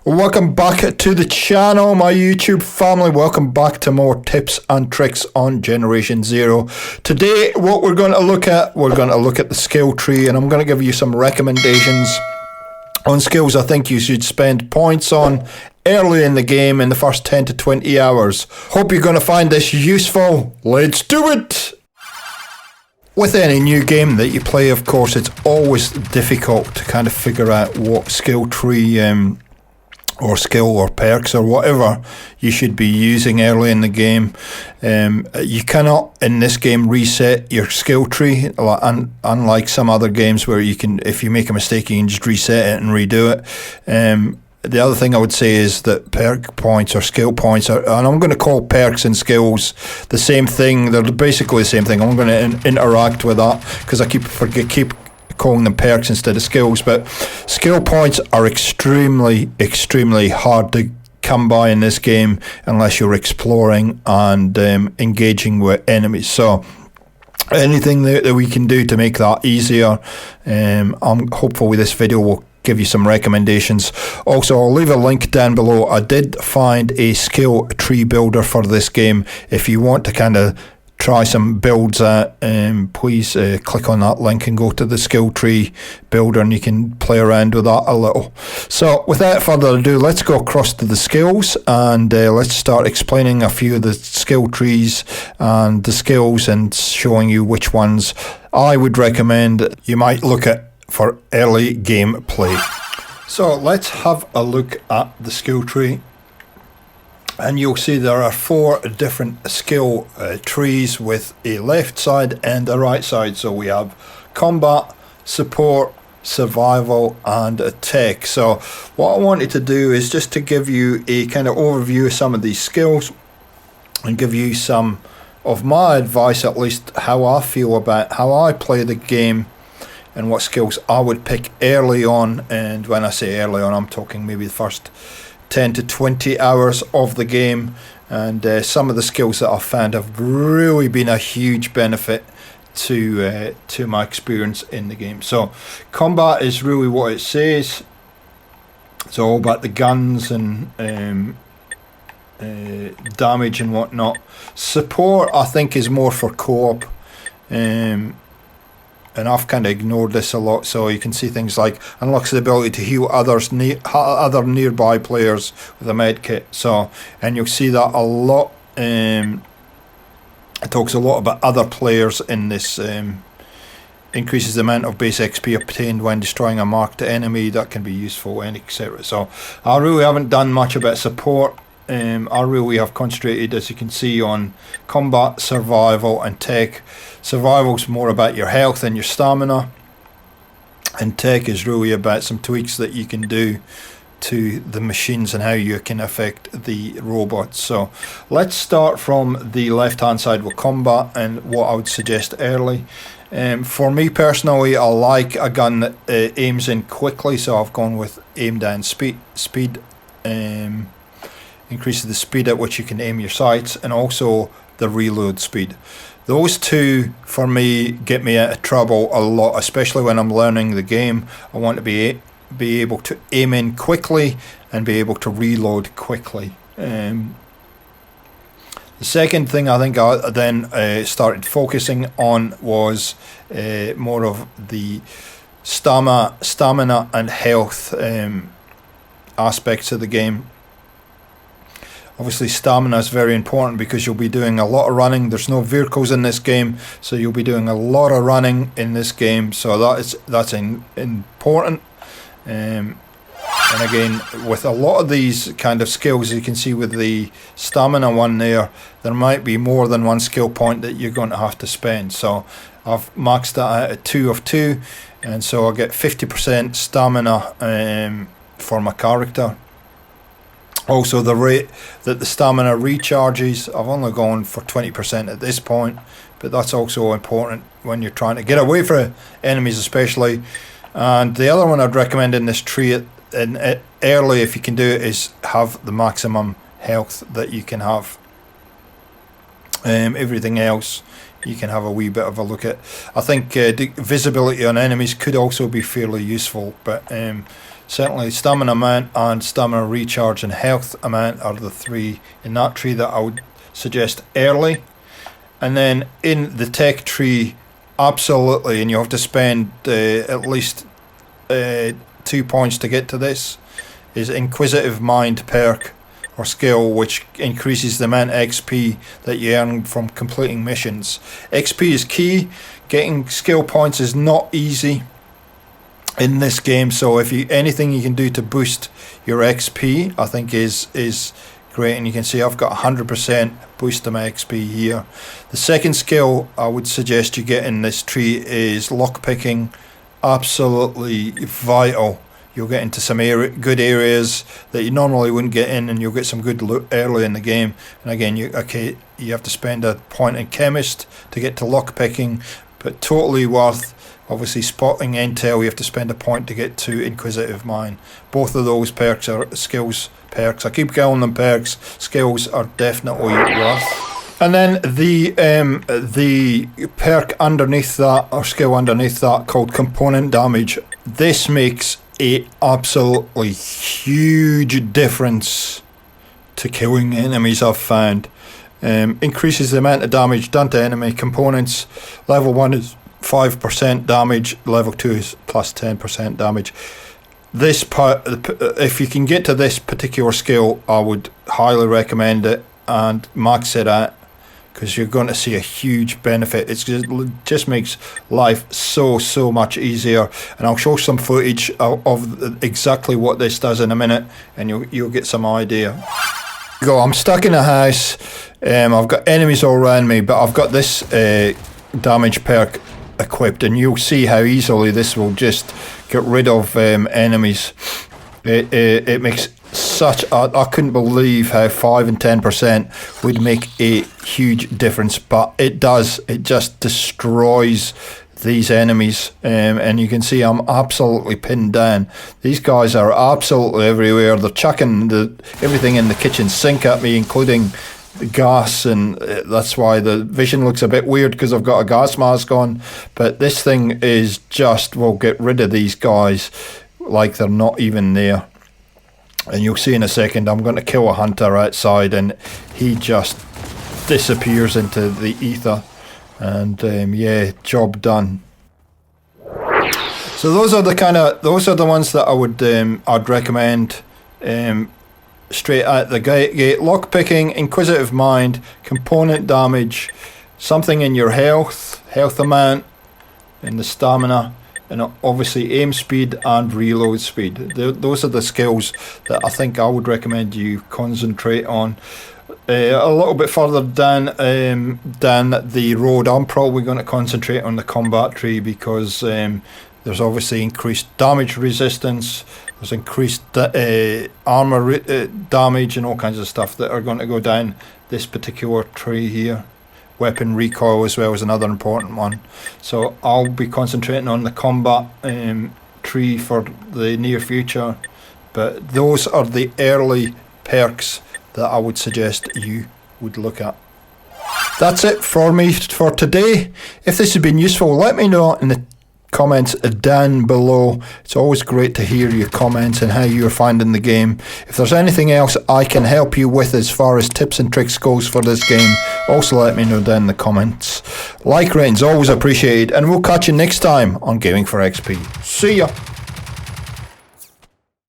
Welcome back to the channel, my YouTube family. Welcome back to more tips and tricks on Generation Zero. Today, what we're going to look at the skill tree, and I'm going to give you some recommendations on skills I think you should spend points on early in the game in the first 10 to 20 hours. Hope you're going to find this useful. Let's do it! With any new game that you play, of course, it's always difficult to kind of figure out what skill tree or skill or perks or whatever you should be using early in the game. You cannot in this game reset your skill tree, unlike some other games where you can, if you make a mistake, you can just reset it and redo it. The other thing I would say is that perk points or skill points are, and I'm going to call perks and skills the same thing. They're basically the same thing. I'm going to interact with that because I keep calling them perks instead of skills. But skill points are extremely hard to come by in this game unless you're exploring and engaging with enemies. So anything that we can do to make that easier, I'm hopeful with this video will give you some recommendations. Also, I'll leave a link down below. I did find a skill tree builder for this game. If you want to kind of try some builds out, please click on that link and go to the skill tree builder and you can play around with that a little. So without further ado, let's go across to the skills and let's start explaining a few of the skill trees and the skills and showing you which ones I would recommend you might look at for early game play. So let's have a look at the skill tree, and you'll see there are 4 different skill trees with a left side and a right side. So we have combat, support, survival and tech. So what I wanted to do is just to give you a kind of overview of some of these skills and give you some of my advice, at least how I feel about how I play the game and what skills I would pick early on. And when I say early on, I'm talking maybe the first 10 to 20 hours of the game. And some of the skills that I've found have really been a huge benefit to my experience in the game. So combat is really what it says. It's all about the guns and damage and whatnot. Support, I think, is more for co-op. And I've kind of ignored this a lot, so you can see things like unlocks the ability to heal other nearby players with a med kit. So, and you'll see that a lot. It talks a lot about other players in this. Increases the amount of base XP obtained when destroying a marked enemy. That can be useful, and etc. So I really haven't done much about support. I really have concentrated, as you can see, on combat, survival and tech. Survival's more about your health and your stamina, and tech is really about some tweaks that you can do to the machines and how you can affect the robots. So let's start from the left hand side with combat and what I would suggest early. For me personally, I like a gun that aims in quickly, so I've gone with aim down speed. Increases the speed at which you can aim your sights, and also the reload speed. Those two for me get me out of trouble a lot, especially when I'm learning the game. I want to be able to aim in quickly and be able to reload quickly. The second thing I think I then started focusing on was more of the stamina and health aspects of the game. Obviously stamina is very important because you'll be doing a lot of running. There's no vehicles in this game, so you'll be doing a lot of running in this game, so that's important. And again, with a lot of these kind of skills, you can see with the stamina one there might be more than one skill point that you're going to have to spend. So I've maxed that out at 2 of 2, and so I get 50% stamina for my character. Also, the rate that the stamina recharges, I've only gone for 20% at this point, but that's also important when you're trying to get away from enemies especially. And the other one I'd recommend in this tree early, if you can do it, is have the maximum health that you can have. Everything else you can have a wee bit of a look at. I think the visibility on enemies could also be fairly useful, but Certainly stamina amount and stamina recharge and health amount are the three in that tree that I would suggest early. And then in the tech tree, absolutely, and you have to spend at least 2 points to get to this, is Inquisitive Mind perk or skill, which increases the amount of XP that you earn from completing missions. XP is key. Getting skill points is not easy in this game, so if you anything you can do to boost your XP, I think is great. And you can see I've got 100% boost to my XP here. The second skill I would suggest you get in this tree is lockpicking. Absolutely vital. You'll get into some good areas that you normally wouldn't get in, and you'll get some good loot early in the game. And again, you have to spend a point in chemist to get to lockpicking, but totally worth. Obviously, spotting intel, you have to spend a point to get to Inquisitive Mind. Both of those perks are skills perks. I keep calling them perks. Skills are definitely worth. And then the perk underneath that, or skill underneath that, called component damage. This makes a absolutely huge difference to killing enemies, I've found. Increases the amount of damage done to enemy components. Level 1 is 5% damage, level 2 is plus 10% damage. This part, if you can get to this particular skill, I would highly recommend it and max it out, because you're going to see a huge benefit. It just makes life so much easier, and I'll show some footage of exactly what this does in a minute, and you'll get some idea. I'm stuck in a house. I've got enemies all around me, but I've got this damage perk equipped, and you'll see how easily this will just get rid of enemies. It makes such I couldn't believe how 5 and 10% would make a huge difference, but it does. It just destroys these enemies, and you can see I'm absolutely pinned down. These guys are absolutely everywhere. They're chucking everything in the kitchen sink at me, including gas, and that's why the vision looks a bit weird, because I've got a gas mask on. But this thing is just will get rid of these guys like they're not even there. And you'll see in a second, I'm going to kill a hunter outside, and he just disappears into the ether. And yeah, job done. So those are the ones that I would I'd recommend. Straight at the gate. Lockpicking, Inquisitive Mind, component damage, something in your health amount, and the stamina, and obviously aim speed and reload speed. Those are the skills that I think I would recommend you concentrate on. A little bit further down the road, I'm probably going to concentrate on the combat tree, because there's obviously increased damage resistance. There's increased armor damage and all kinds of stuff that are going to go down this particular tree here. Weapon recoil as well is another important one. So I'll be concentrating on the combat tree for the near future. But those are the early perks that I would suggest you would look at. That's it for me for today. If this has been useful, let me know in the comments down below. It's always great to hear your comments and how you're finding the game. If there's anything else I can help you with as far as tips and tricks goes for this game, also let me know down in the comments. Like rating's always appreciated, and we'll catch you next time on Gaming for XP. See ya!